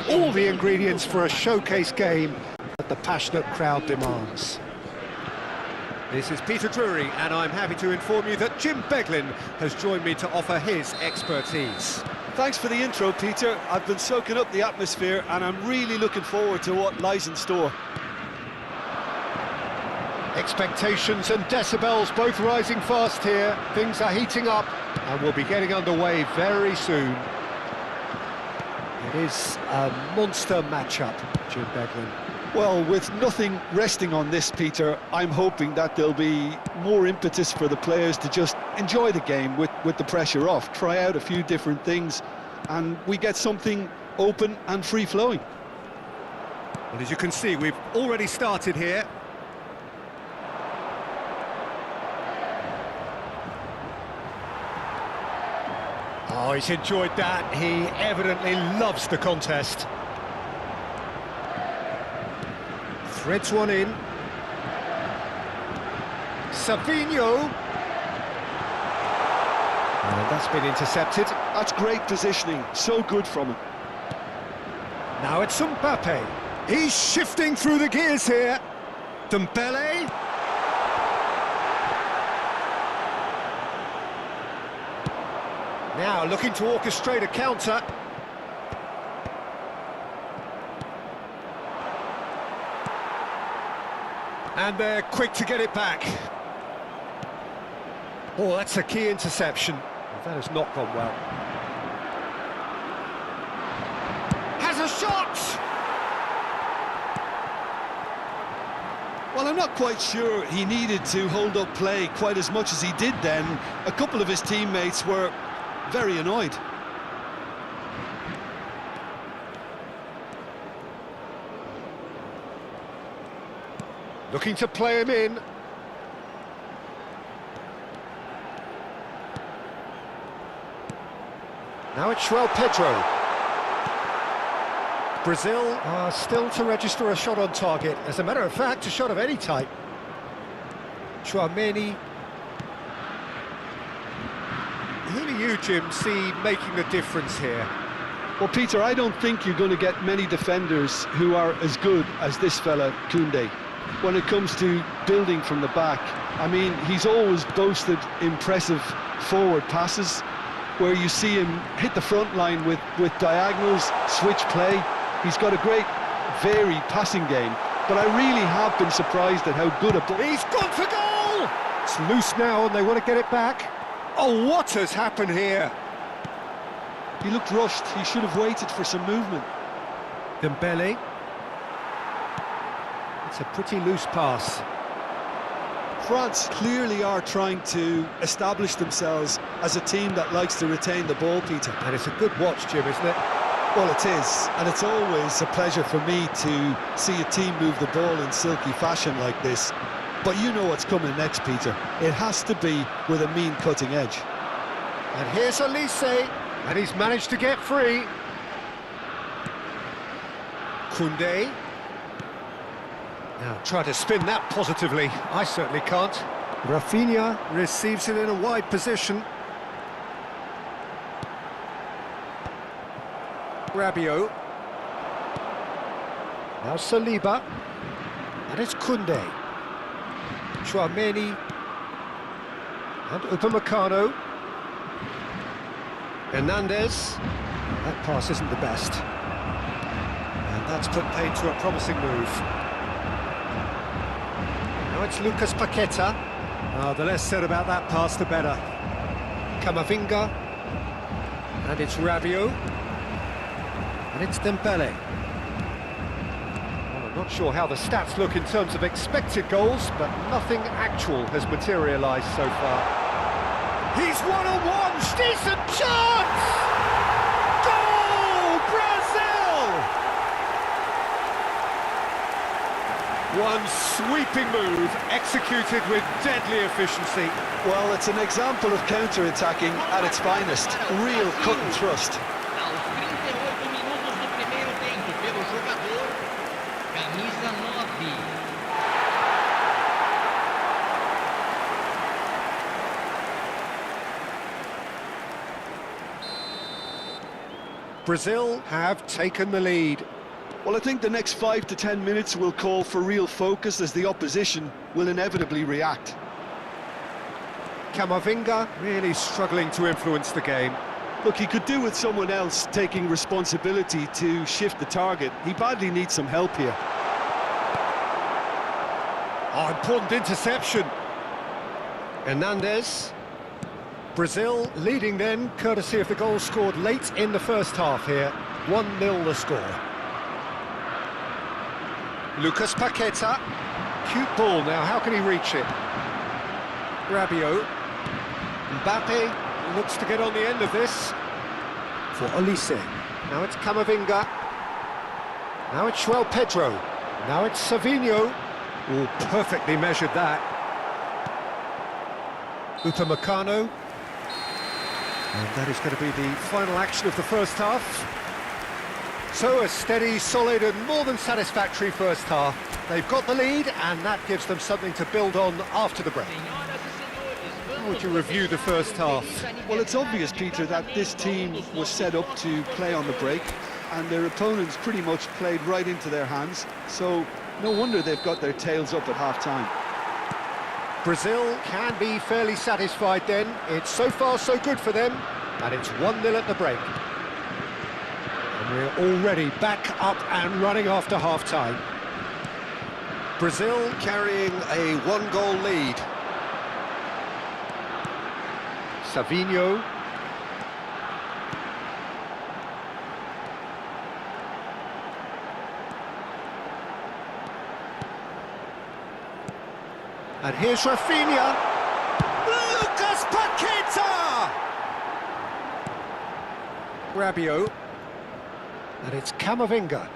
all the ingredients for a showcase game that the passionate crowd demands. This is Peter Drury, and I'm happy to inform you that Jim Beglin has joined me to offer his expertise. Thanks for the intro, Peter. I've been soaking up the atmosphere, and I'm really looking forward to what lies in store. Expectations and decibels both rising fast here. Things are heating up, and we'll be getting underway very soon. It is a monster matchup, Jim Beglin. Well, with nothing resting on this, Peter, I'm hoping that there'll be more impetus for the players to just enjoy the game with the pressure off, try out a few different things, and we get something open and free-flowing. Well, as you can see, we've already started here. Oh, he's enjoyed that. He evidently loves the contest. Threads one in. Savinho. And that's been intercepted. That's great positioning, so good from him. Now it's Mbappe. He's shifting through the gears here. Dembele. Now looking to orchestrate a counter. And they're quick to get it back. Oh, that's a key interception. That has not gone well. Has a shot! Well, I'm not quite sure he needed to hold up play quite as much as he did then. A couple of his teammates were very annoyed. Looking to play him in. Now it's João Pedro. Brazil are still to register a shot on target. As a matter of fact, a shot of any type. Chouameni. Who do you, Jim, see making the difference here? Well, Peter, I don't think you're going to get many defenders who are as good as this fella, Koundé. When it comes to building from the back, I mean, he's always boasted impressive forward passes where you see him hit the front line with diagonals, switch play. He's got a great, varied passing game, but I really have been surprised at how good a... He's gone for goal! It's loose now and they want to get it back. Oh, what has happened here? He looked rushed. He should have waited for some movement. Dembele. It's a pretty loose pass. France clearly are trying to establish themselves as a team that likes to retain the ball, Peter. And it's a good watch, Jim, isn't it? Well, it is, and it's always a pleasure for me to see a team move the ball in silky fashion like this. But you know what's coming next, Peter. It has to be with a mean cutting edge. And here's Elise, and he's managed to get free. Koundé. Now try to spin that positively. I certainly can't. Rafinha receives it in a wide position. Rabiot. Now Saliba. And it's Koundé. Chouameni. And Upamecano. Hernandez. That pass isn't the best. And that's put paid to a promising move. Now it's Lucas Paqueta. The less said about that pass, the better. Camavinga. And it's Rabiot. And it's Dembele. Well, I'm not sure how the stats look in terms of expected goals, but nothing actual has materialised so far. He's one-on-one! Decent chance! Goal! Brazil! One sweeping move, executed with deadly efficiency. Well, it's an example of counter-attacking at its finest. Real cut and thrust. Brazil have taken the lead. Well, I think the next 5 to 10 minutes will call for real focus as the opposition will inevitably react. Camavinga really struggling to influence the game. Look, he could do with someone else taking responsibility to shift the target. He badly needs some help here. Oh, important interception. Hernandez. Brazil leading then, courtesy of the goal scored late in the first half here. 1-0 the score. Lucas Paqueta. Cute ball now, how can he reach it? Rabiot. Mbappe looks to get on the end of this. For Olise. Now it's Camavinga. Now it's João Pedro. Now it's Savinho. Oh, perfectly measured that. Upamecano. And that is going to be the final action of the first half. So a steady, solid and more than satisfactory first half. They've got the lead and that gives them something to build on after the break. How would you review the first half? Well, it's obvious, Peter, that this team was set up to play on the break and their opponents pretty much played right into their hands. So no wonder they've got their tails up at half-time. Brazil can be fairly satisfied then. It's so far so good for them, and it's 1-0 at the break. And we're already back up and running after half-time. Brazil carrying a one-goal lead. Savinho. And here's Rafinha. Lucas Paqueta! Rabiot. And it's Camavinga.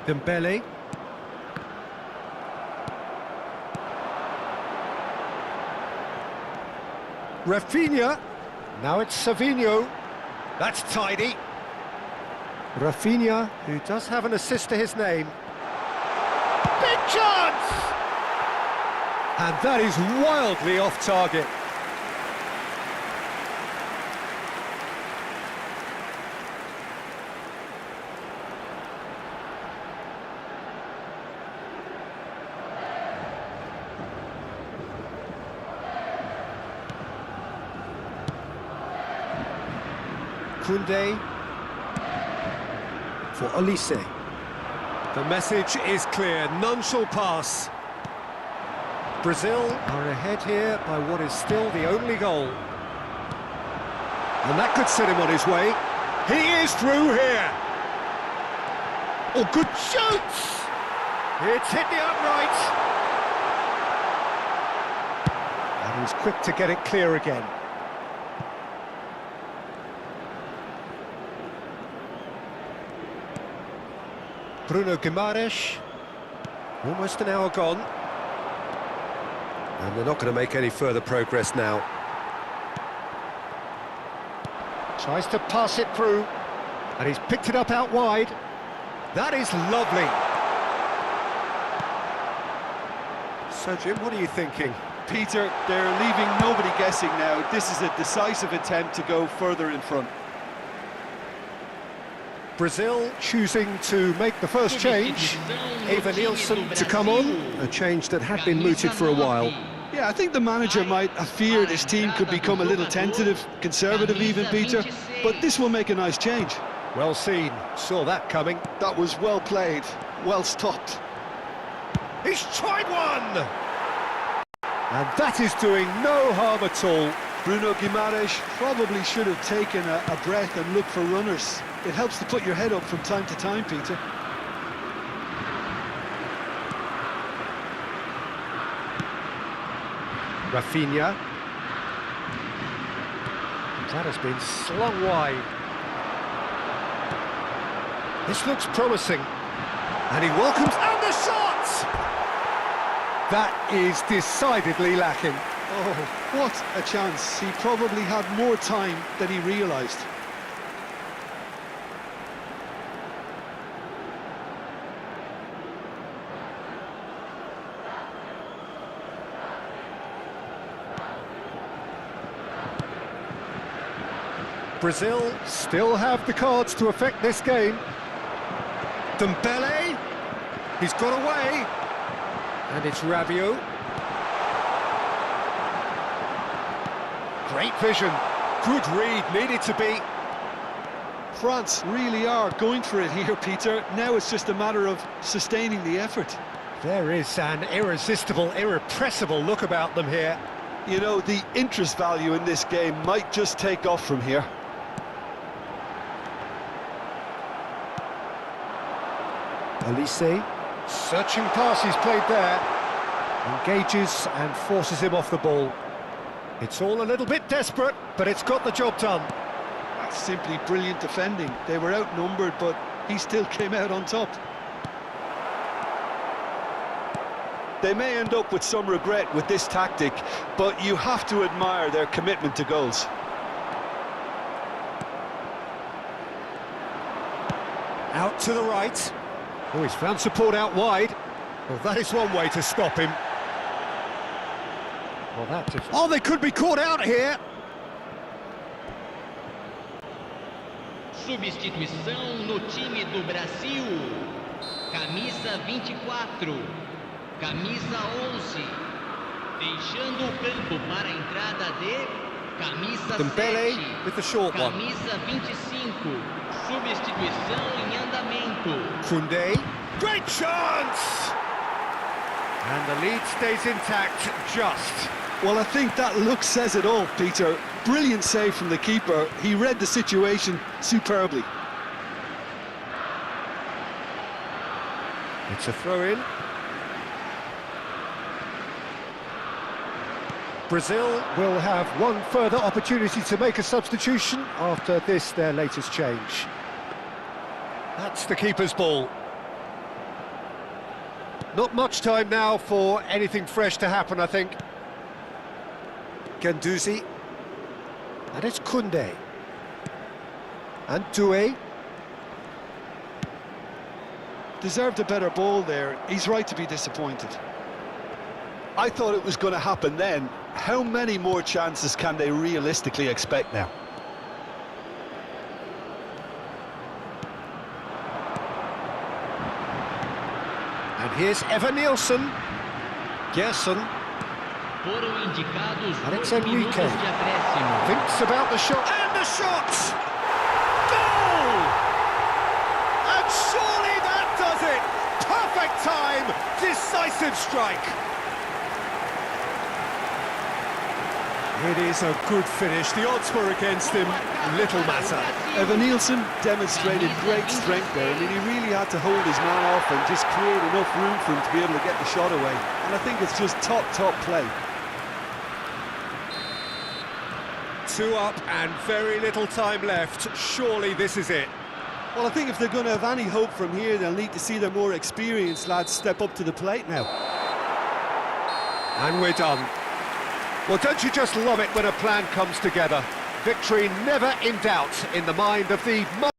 Dembele. Rafinha. Now it's Savinho. That's tidy. Rafinha, who does have an assist to his name. Big chance! And that is wildly off target. Koundé for Olise. The message is clear, none shall pass. Brazil are ahead here by what is still the only goal. And that could set him on his way. He is through here. Oh, good shoots! It's hit the upright. And he's quick to get it clear again. Bruno Guimaraes. Almost an hour gone. And they're not going to make any further progress now. Tries to pass it through. And he's picked it up out wide. That is lovely. So, Jim, what are you thinking? Peter, they're leaving nobody guessing now. This is a decisive attempt to go further in front. Brazil choosing to make the first change. Eva Nielsen to come on, a change that had been mooted for a while. Yeah, I think the manager might have feared his team could become a little tentative, conservative even, Peter, but this will make a nice change. Well seen, saw that coming. That was well played, well stopped. He's tried one! And that is doing no harm at all. Bruno Guimaraes probably should have taken a breath and looked for runners. It helps to put your head up from time to time, Peter. Rafinha. That has been slung wide. This looks promising. And he welcomes... And the shot! That is decidedly lacking. Oh, what a chance. He probably had more time than he realised. Brazil still have the cards to affect this game. Dembele, he's got away, and it's Rabiot. Great vision, good read, needed to be. France really are going for it here, Peter. Now it's just a matter of sustaining the effort. There is an irresistible, irrepressible look about them here. You know, the interest value in this game might just take off from here. Elise, searching pass he's played there. Engages and forces him off the ball. It's all a little bit desperate, but it's got the job done. That's simply brilliant defending. They were outnumbered, but he still came out on top. They may end up with some regret with this tactic, but you have to admire their commitment to goals. Out to the right. Oh, he's found support out wide. Well, that is one way to stop him. Oh, they could be caught out here. Substituição no time do Brasil. Camisa 24, camisa 11. Deixando o campo para a entrada de camisa Dembele 7, with the short one. camisa 25. Substituição em andamento. Koundé, great chance! And the lead stays intact, just. Well, I think that look says it all, Peter. Brilliant save from the keeper. He read the situation superbly. It's a throw-in. Brazil will have one further opportunity to make a substitution after this, their latest change. That's the keeper's ball. Not much time now for anything fresh to happen, I think. Guendouzi. And it's Koundé. And Doué. Deserved a better ball there. He's right to be disappointed. I thought it was going to happen then. How many more chances can they realistically expect now? And here's Evan Nielsen. Gerson. Foram indicados Alex 2 minutos de Enrique. acréscimo. Thinks about the shot. And the shot! Goal! And surely that does it! Perfect time! Decisive strike! It is a good finish. The odds were against him. Little matter. Evan Nielsen demonstrated great strength there. I mean, he really had to hold his man off and just create enough room for him to be able to get the shot away. And I think it's just top play. 2 up and very little time left. Surely this is it. Well, I think if they're going to have any hope from here, they'll need to see their more experienced lads step up to the plate now. And we're done. Well, don't you just love it when a plan comes together? Victory never in doubt in the mind of the